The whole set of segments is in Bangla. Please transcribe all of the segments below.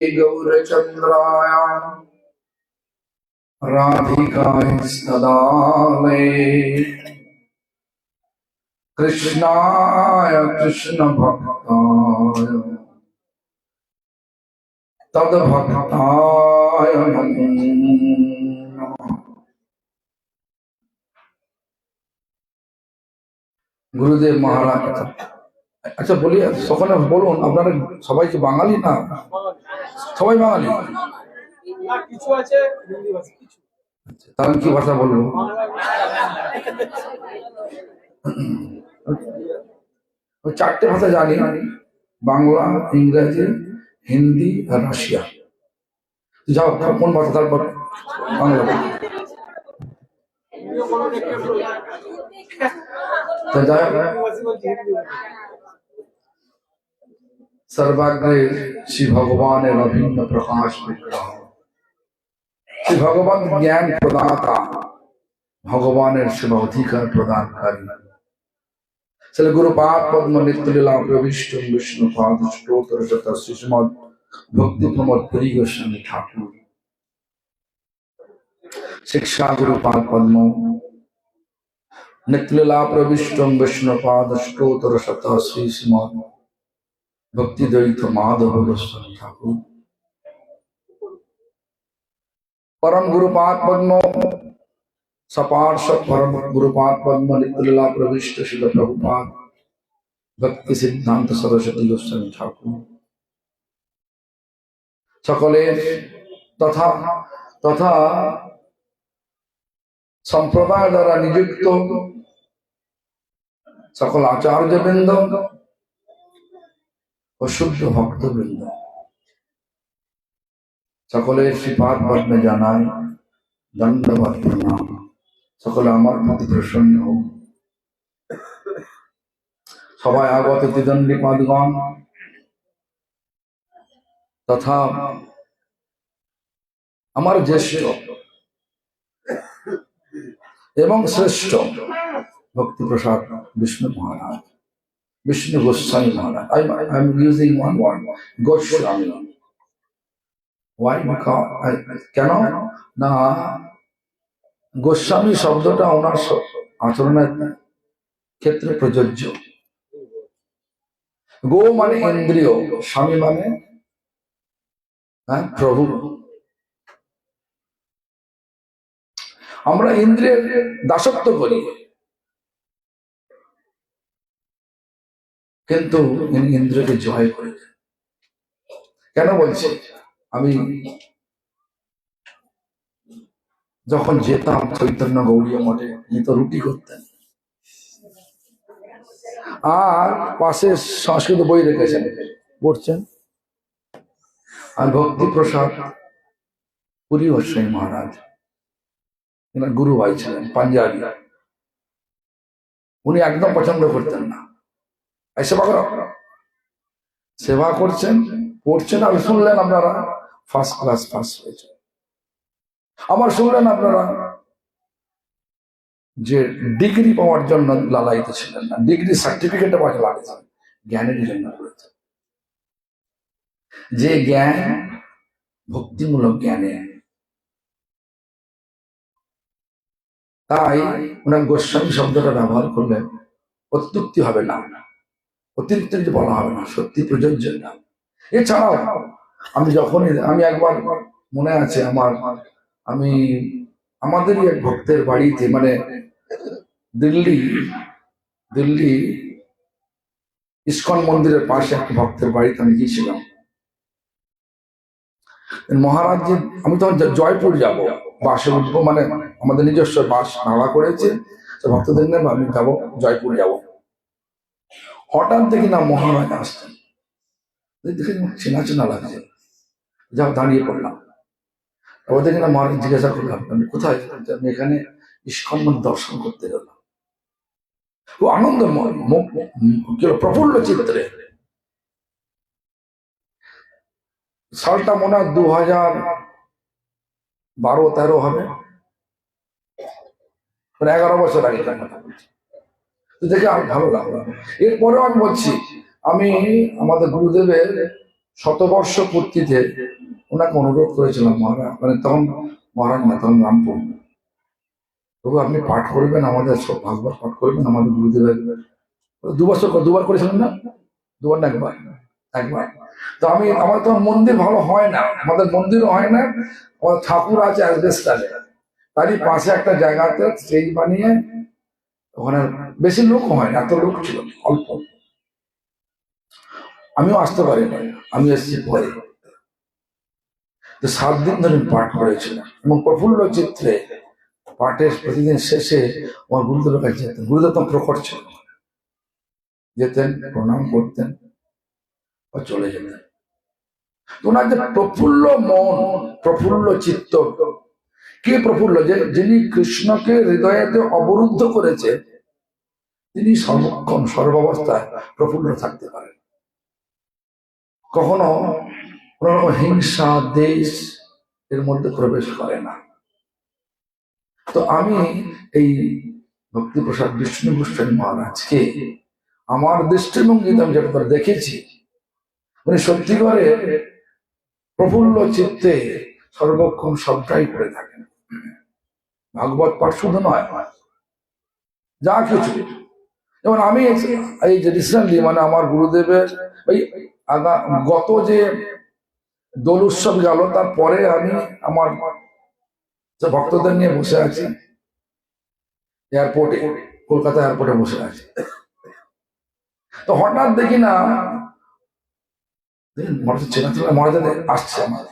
गौरचंद्राय राधिकाय सदालये कृष्णाय कृष्ण भक्ताय तद्भक्ताय नमो नमः। गुरुदेव महाराज अच्छा बोलिए সকলে বলুন আপনারা সবাই কি বাঙালি না সবাই বাঙালি না কিছু আছে হিন্দি ভাষা কিছু তাহলে কি ভাষা বলবো ওই চারটে ভাষা জানি বাংলা ইংরেজি হিন্দি আর রাশিয়া যাও কোন ভাষা তারপর বাংলা सर्वाग्रे श्री भगवान अभिन्न प्रकाश विग्रह श्री भगवान ज्ञान प्रदाता भगवान शिव अधिकार प्रदानकारी श्री गुरुपाद पद्म नित्य लीला प्रविष्ट विष्णु पाद स्तोत्र शत श्रीमद भक्ति प्रमोद पुरी गोस्वामी ठाकुर शिक्षा गुरुपाद पद्म नित्य लीला प्रविष्ट विष्णु पाद स्तोत्र शत श्रीमद भक्ति द्वैत माधव गोस्वामी ठाकुर परम गुरुपाद पद्म सपार्षद परम गुरुपाद पद्म नित्य लीला प्रविष्ट श्रील प्रभुपाद भक्ति सिद्धांत सरस्वती गोस्वामी ठाकुर सकले तथा तथा संप्रदाय द्वारा नियुक्त सकल आचार्य वृंद शुद्ध भक्त वृंद सकले श्रीपाद पद्मे जानाय दंडवत प्रणाम सकले आमार प्रति प्रसन्न हो सबाई आगत त्रिदंडी पादगण तथा आमार ज्येष्ठ एवं श्रेष्ठ भक्ति प्रसाद विष्णु महाराज विष्णु गोस्वामी महाराज I am using one word Goswami why because কেন না গোস্বামী শব্দটা ওনার আচরণের ক্ষেত্রে প্রযোজ্য গো মানে ইন্দ্রিয় স্বামী মানে প্রভু আমরা ইন্দ্রিয়ের দাসত্ব করি কিন্তু ইন্দ্রকে জয় করে কেন বলছি আমি যখন যেতাম চৈতন্য গৌড়ীয় মঠে উনি তো রুটি করতেন আর পাশে সংস্কৃত বই রেখেছেন পড়ছেন আর ভক্তি প্রসাদ পুরী গোস্বামী মহারাজ এনার গুরু ভাই ছিলেন পাঞ্জাবি উনি একদম পছন্দ করতেন না সেবা করো সেবা করছেন পড়ছেন আর শুনলেন আপনারা ফার্স্ট ক্লাস পাস হয়েছে আবার শুনলেন আপনারা যে ডিগ্রি পাওয়ার জন্য লালায়িত ছিলেন না ডিগ্রি সার্টিফিকেট পাওয়া লাগিয়েছেন জ্ঞানের জন্য করেছে যে জ্ঞান ভক্তিমূলক জ্ঞানে তাই ওনার গোস্বামী শব্দটা ব্যবহার করলে অত্যুক্তি হবে না অতিরিক্ত কিছু বলা হবে না সত্যি প্রযোজ্য না এছাড়াও আমি যখনই আমি একবার মনে আছে আমি আমাদেরই এক ভক্তের বাড়িতে মানে দিল্লি ইস্কন মন্দিরের পাশে এক ভক্তের বাড়িতে আমি গিয়েছিলাম মহারাজ আমি তখন জয়পুর যাব বাসে উঠবো মানে আমাদের নিজস্ব বাস ভাড়া করেছে ভক্তদের নিয়ে আমি যাবো জয়পুর যাব হঠাৎ দেখি না মহারাজ আসছেন দেখে চেনা চেনা লাগছে যাও দাঁড়িয়ে পড়লাম তারপর দেখি না মহারাজ জিজ্ঞাসা করলাম আমি কোথায় আমি এখানে ইস্কন মন্দির দর্শন করতে গেলাম ও আনন্দময় প্রফুল্ল চিত্রে সালটা মনে হয় 2012-13 হবে 11 বছর আগে দেখে আর ভালো লাগলো এরপরেও আমি বলছি আমি আমাদের গুরুদেবের শতবর্ষ পূর্তিতে ওনাকে অনুরোধ করেছিলাম মহারাজ, মানে তখন মহারাজ না, তখন রামপুর, তবু আপনি পাঠ করবেন আমাদের সব ভাগবত পাঠ করবেন আমাদের গুরুদেবের। 2 বছর, 2বার করেছিলেন না? 2বার না একবার? একবার। তো আমার তো মন্দির ভালো হয় না, আমাদের মন্দিরও হয় না, আমাদের ঠাকুর আছে অ্যাসবেস্টারে, তারই পাশে একটা জায়গাতে স্টেজ বানিয়ে, ওখানে বেশি লোক হয় না, এত লোক ছিল অল্প, আমিও আসতে পারিনি, আমি এসেছি পরে। তো 7 দিন ধরে পাঠ করেছিলাম এবং প্রফুল্ল চিত্রে পাঠের প্রতিদিন শেষে আমার গুরুদেবের কাছে যেতেন। গুরুদেব তো প্রকট ছিল, যেতেন, প্রণাম করতেন, চলে যেতেন। ওনার যে প্রফুল্ল মন, প্রফুল্ল চিত্ত, কে প্রফুল্ল? যিনি কৃষ্ণকে হৃদয়েতে অবরুদ্ধ করেছে, তিনি সর্বক্ষণ সর্বাবস্থায় প্রফুল্ল থাকতে পারেন। কখনো কোন রকম হিংসা দেশ এর মধ্যে প্রবেশ করে না। তো আমি এই ভক্তিপ্রসাদ বিষ্ণু গোস্বামী মহারাজকে আমার দৃষ্টিভঙ্গিতে আমি যেটা দেখেছি, উনি সত্যি করে প্রফুল্ল চিত্তে সর্বক্ষণ সবটাই করে থাকেন। ভাগবত পাঠ শুধু নয়, যা কিছু, যেমন আমি এই যে রিসেন্টলি, মানে আমার গুরুদেবের ওই গত যে দোল উৎসব গেল, তারপরে আমি আমার ভক্তদের নিয়ে বসে আছি এয়ারপোর্টে, কলকাতা এয়ারপোর্টে বসে আছি। তো হঠাৎ দেখি না মহারাজ আসছে আমার,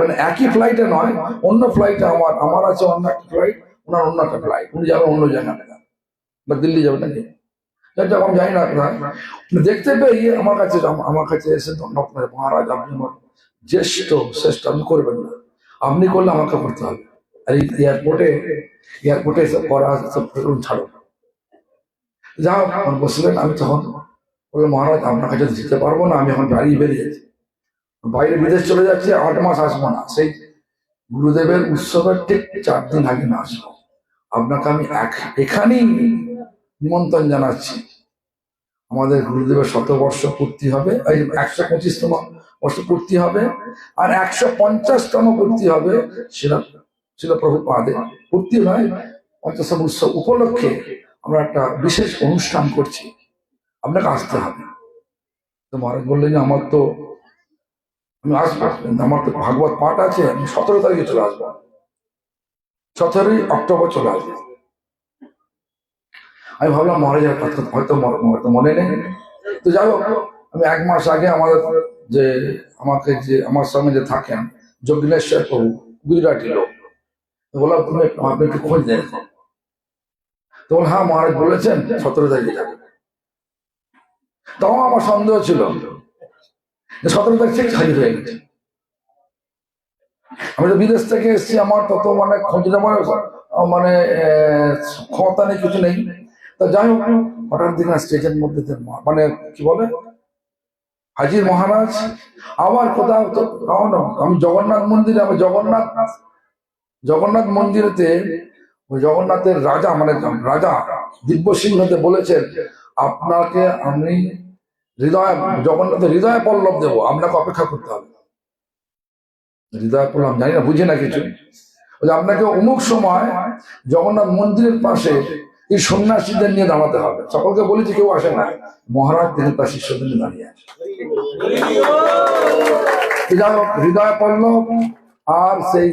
মানে একই ফ্লাইটে নয়, অন্য ফ্লাইটে, আমার আছে অন্য একটা ফ্লাইট, ওনার অন্য একটা ফ্লাইট, উনি যাবেন অন্য জায়গায়, বা দিল্লি যাবেন নাকি, আমি জানি না আপনার। দেখতে পেয়ে আমার কাছে এসে মহারাজ, আপনি আমার জ্যেষ্ঠ শ্রেষ্ঠ, আপনি করবেন না, আপনি করলে আমাকে করতে হবে। আর এয়ারপোর্টে এসব করা সব ছাড়ো, যা হোক বসলেন। আমি তখন বললাম, মহারাজ আপনার কাছে যেতে পারবো না, আমি এখন বাড়ি বেরিয়েছি, বাইরে বিদেশ চলে যাচ্ছি, 8 মাস আসবো না, সেই গুরুদেবের উৎসবের ঠিক 4 দিন আগে না আসবো, আপনাকে আমি এখানেই নিমন্ত্রণ জানাচ্ছি। আমাদের গুরুদেবের 100 বর্ষ পূর্তি হবে, 125তম বর্ষ পূর্তি হবে, আর 150তম পূর্তি হবে শিল প্রভুপাদের পূর্তি নয়, 50তম উৎসব উপলক্ষে আমরা একটা বিশেষ অনুষ্ঠান করছি, আপনাকে আসতে হবে। তো মহারাজ বললেন যে আমি আসবো, আমার তো ভাগবত পাঠ আছে, আমি 17 তারিখে চলে আসবো, 17ই অক্টোবর চলে আসবো। আমি ভাবলাম মহারাজের কথা হয়তো মনে নেই। তো যাই হোক, আমি 1 মাস আগে আমার সঙ্গে যে থাকেন যোগিনেশ্বর প্রভু, গুজরাটি লোক, বললাম আপনি একটু খোঁজ দেন। তো হ্যাঁ মহারাজ বলেছেন 17 তারিখে যাবে। তখন আমার সন্দেহ ছিল, 17 তারিখ ঠিক হাজির হয়ে গেছে। আমি তো বিদেশ থেকে এসেছি, আমার তত মানে খোঁজ নেওয়ার মানে ক্ষমতা নেই, কিছু নেই। তা যাই হোক, হঠাৎ দিন স্টেজের মধ্যে মানে কি বলে হাজির মহারাজ। আবার কোথাও আমি জগন্নাথ মন্দিরে, আমি জগন্নাথ মন্দিরেতে জগন্নাথের রাজা, মানে রাজা দিব্য সিংহতে বলেছেন, আপনাকে আমি জগন্নাথের হৃদয় পল্লব দেবো, আপনাকে অপেক্ষা করতে হবে। হৃদয় পল্লব জানি না, বুঝি না কিছু। আপনাকে অমুক সময় জগন্নাথ মন্দিরের পাশে এই সন্ন্যাসীদের নিয়ে দাঁড়াতে হবে। সকলকে বলেছি, কেউ আসে না, মহারাজ তিনি তার শিষ্যদের নিয়ে দাঁড়িয়ে আছে। যাই হোক, হৃদয় পল্লব আর সেই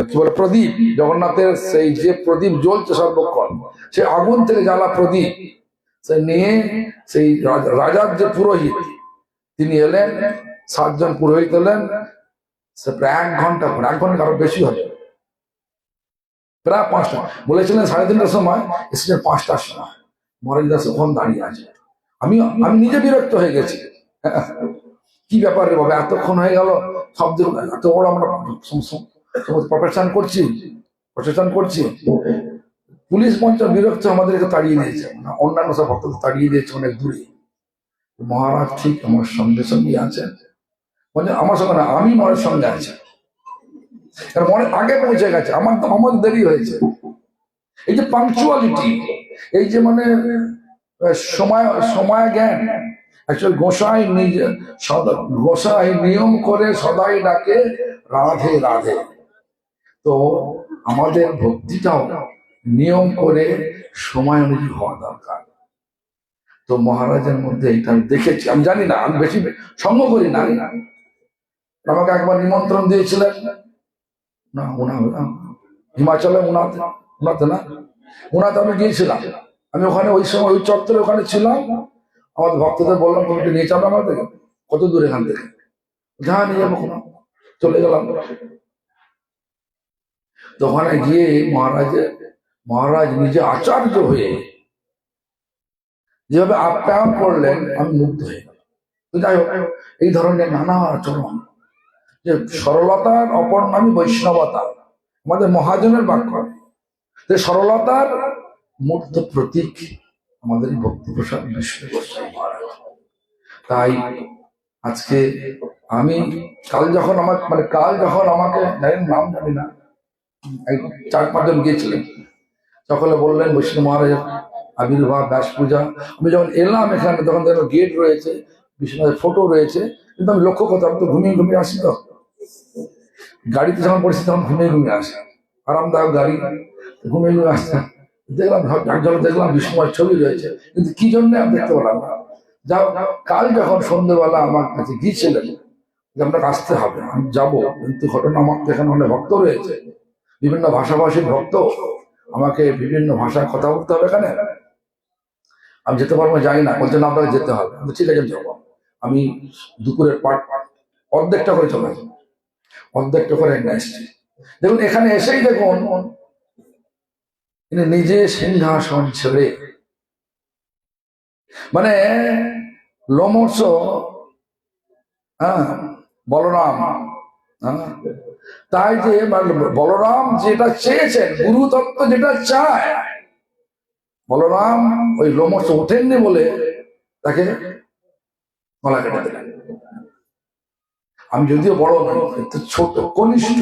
কি বলে প্রদীপ, জগন্নাথের সেই যে প্রদীপ জ্বলছে সর্বক্ষণ, সেই আগুন থেকে জ্বালা প্রদীপ সে নিয়ে সেই রাজার যে পুরোহিত তিনি এলেন, 7 জন পুরোহিত এলেন। সে প্রায় 1 ঘন্টা, 1 ঘন্টা আরো বেশি হবে, প্রায় 5টা, বলেছিলেন 3:30টার সময়, এসেছেন 5টার সময়। মহারাজ দাস ওখানে দাঁড়িয়ে আছে। আমি নিজে বিরক্ত হয়ে গেছি, কি ব্যাপার রে বাবা, এতক্ষণ হয়ে গেল, সব দিন এত বড় আমরা প্রফেশন করছি। পুলিশ মঞ্চ বিরক্ত, আমাদেরকে তাড়িয়ে দিয়েছে, অন্যান্য সব ভক্তদের তাড়িয়ে দিয়েছে অনেক দূরে। মহারাজ ঠিক আমার সঙ্গে আছেন, মানে আমার সঙ্গে না, আমি মনের সঙ্গে আছি, মনে আগে পৌঁছে গেছে, আমার দেরি হয়েছে। এই যে পাংচুয়ালিটি, এই যে মানে সময় জ্ঞান, অ্যাকচুয়ালি গোসাই নিজে গোসাই নিয়ম করে সদাই ডাকে রাধে রাধে। তো আমাদের ভক্তিটাও নিয়ম করে সময় অনুযায়ী হওয়া দরকার। তো মহারাজের মধ্যে এটা আমি দেখেছি, আমি জানি না, আমি বেশি সঙ্গ করি না। আমাকে একবার নিমন্ত্রণ দিয়েছিলেন না হিমাচলে, উনাতে না, উনাতে আমি গিয়েছিলাম। আমি ওখানে ওই সময় ওই চত্বরে ওখানে ছিলাম। আমাদের ভক্তদের বললাম তুমি একটু নিয়ে যাবে আমাদের, কত দূর এখান থেকে, যা নিয়ে যাবো, চলে গেলাম। তো ওখানে গিয়ে মহারাজ নিজে আচার্য হয়ে যেভাবে আপ্যায়ন করলেন, আমি মুগ্ধ হয়ে গেলাম। তো যাই হোক, এই ধরনের নানা আচরণ, যে সরলতার অপর নামই বৈষ্ণবতা, আমাদের মহাজনের বাক্য। সরলতার মূর্ত প্রতীক আমাদের ভক্তি প্রসাদ বিষ্ণু গোস্বামী মহারাজ। তাই আজকে আমি কাল যখন আমাকে নাম জানি না, 4-5 জন গিয়েছিলেন, সকলে বললেন বৈষ্ণব মহারাজের আবির্ভাব, ব্যাস পূজা। আমি যখন এলাম এখানে, তখন দেখো গেট রয়েছে, বিষ্ণুদের ফটো রয়েছে, কিন্তু আমি লক্ষ্য করতাম, আমি তো ঘুমিয়ে আসি। তো গাড়িতে যখন পড়েছি তখন ঘুমিয়ে আসে, আরামদায়ক গাড়ি, ঘুমিয়ে আসছে। দেখলাম বিষ্ণুমার ছবি রয়েছে, কিন্তু কি জন্য আমি দেখতে পেলাম না। যাও, কাল যখন সন্ধ্যেবেলা আমার কাছে গিয়েছিলেন যে আপনাকে আসতে হবে, আমি যাবো, কিন্তু ঘটনা আমার এখানে অনেক ভক্ত রয়েছে, বিভিন্ন ভাষাভাষীর ভক্ত, আমাকে বিভিন্ন ভাষায় কথা বলতে হবে এখানে, আমি যেতে পারবো যাই না, বলছেন আপনাকে যেতে হবে। ঠিক আছে আমি যাবো। আমি দুপুরের অর্ধেকটা করে চলে যাবো, অর্ধেকটা করে এসছি। দেখুন এখানে এসেই দেখুন নিজে সিংহাসন ছেড়ে, মানে লোমস, বলরাম, তাই যে বলরাম যেটা চেয়েছেন, গুরু তত্ত্ব যেটা চায়, বলরাম ওই লোমস ওঠেননি বলে তাকে গলা কেটে দিলেন। আমি যদিও বড় নই, ছোট কনিষ্ঠ,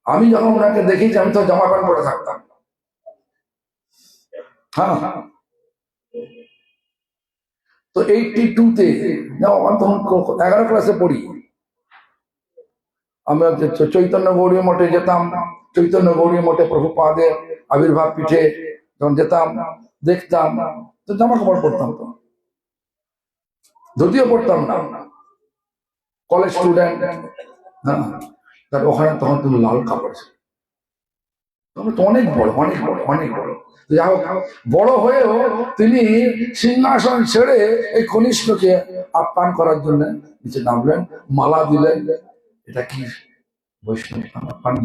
আমি যখন ওনাকে দেখেছি আমি তো জামা প্যান্ট পরে থাকতাম। তো 82-তে আমি তখন 11 ক্লাসে পড়ি, আমরা চৈতন্য গৌরী মঠে যেতাম। চৈতন্য গৌরী মঠে প্রভুপাদের আবির্ভাব পিঠে যখন যেতাম, দেখতাম, তো জামা কাপড় পরতাম, তো ধুতিও পড়তাম না, কলেজ স্টুডেন্ট। তার ওখানে তখন তুমি লাল কাপড় ছিল, অনেক বড়, অনেক বড়, অনেক বড়। যাই হোক, বড় হয়েও তিনি সিংহাসন ছেড়ে এই কনিষ্ঠকে আপ্যায়ন করার জন্য নিচে নামলেন, মালা দিলেন। এটা কি বৈষ্ণব,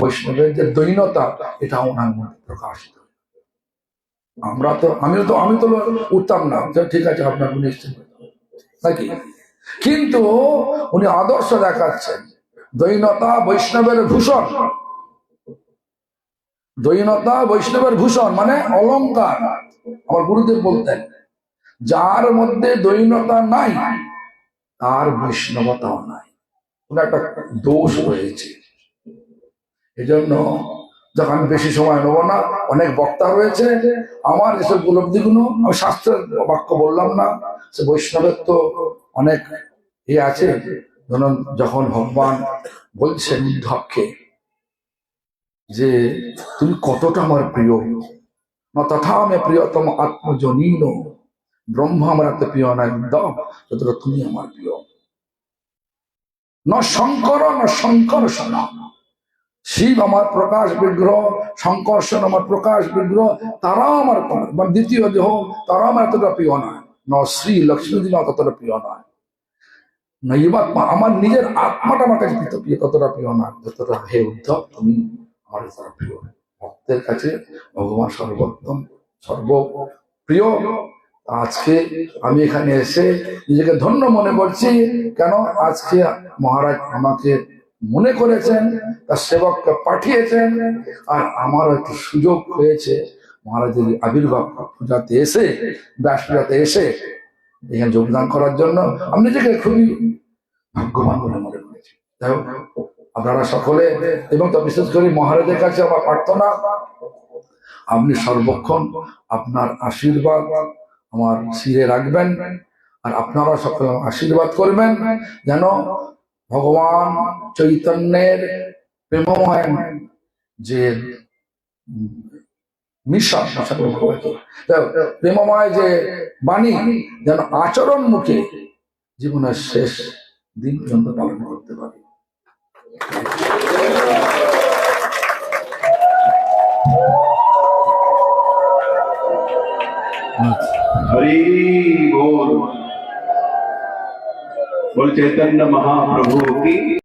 বৈষ্ণবের যে দৈন্যতা, এটা ওনার মধ্যে প্রকাশিত। আমি তো উঠতাম না, ঠিক আছে আপনার নিশ্চিত নাকি, কিন্তু উনি আদর্শ দেখাচ্ছেন। দৈন্যতা বৈষ্ণবের ভূষণ, দৈন্যতা বৈষ্ণবের ভূষণ মানে অলংকার। আমার গুরুদেব বলতেন, যার মধ্যে দৈন্যতা নাই তার বৈষ্ণবতাও নাই, একটা দোষ রয়েছে। এই জন্য যখন আমি বেশি সময় নেব না, অনেক বক্তা রয়েছে, আমার এসব উপলব্ধিগুলো আমি শাস্ত্রের বাক্য বললাম না, সে বৈষ্ণবের তো অনেক আছে। যখন ভগবান বলছেন উদ্ধবকে যে তুমি কতটা আমার প্রিয়, না তথা আমি প্রিয়তম আত্মজনীন, ব্রহ্ম আমার এত প্রিয় নয় উদ্ধব যতটা তুমি আমার প্রিয়। না শঙ্কর্ষণ, শিব আমার প্রকাশ বিগ্রহ, শঙ্কর্ষণ আমার প্রকাশ বিগ্রহ, তারাও আমার দ্বিতীয় দেহ, তারাও আমার এতটা প্রিয় নয়। ন শ্রী লক্ষ্মী ততটা প্রিয় নয়। নৈবাত্মা আমার নিজের আত্মাটা আমার কাছে প্রিয়, ততটা প্রিয় নয় যতটা হে উদ্ধব তুমি আমার ততটা প্রিয়। ভক্তের কাছে ভগবান সর্বোত্তম, সর্বপ্রিয়। আজকে আমি এখানে এসে নিজেকে ধন্য মনে করছি। কেন? আজকে মহারাজ আমাকে মনে করেছেন, তার সেবককে পাঠিয়েছেন, আর আমার একটু সুযোগ হয়েছে মহারাজের আবির্ভাব পূজাতে এসে, ব্যাস পূজাতে এসে এখানে যোগদান করার জন্য আমি নিজেকে খুবই ভাগ্যবান বলে মনে করেছি। যাই হোক, আপনারা সকলে, এবং তো বিশেষ করে মহারাজের কাছে আমার প্রার্থনা, আপনি সর্বক্ষণ আপনার আশীর্বাদ, আমার শিরে রাখবেন, আর আপনারা সকলে আশীর্বাদ করবেন যেন ভগবান চৈতন্যের প্রেমময় যে মিশন, প্রেমময় যে বাণী যেন আচরণ মুখে জীবনের শেষ দিন পর্যন্ত পালন করতে পারি। हरि बोल। बोल चैतन्य महाप्रभु की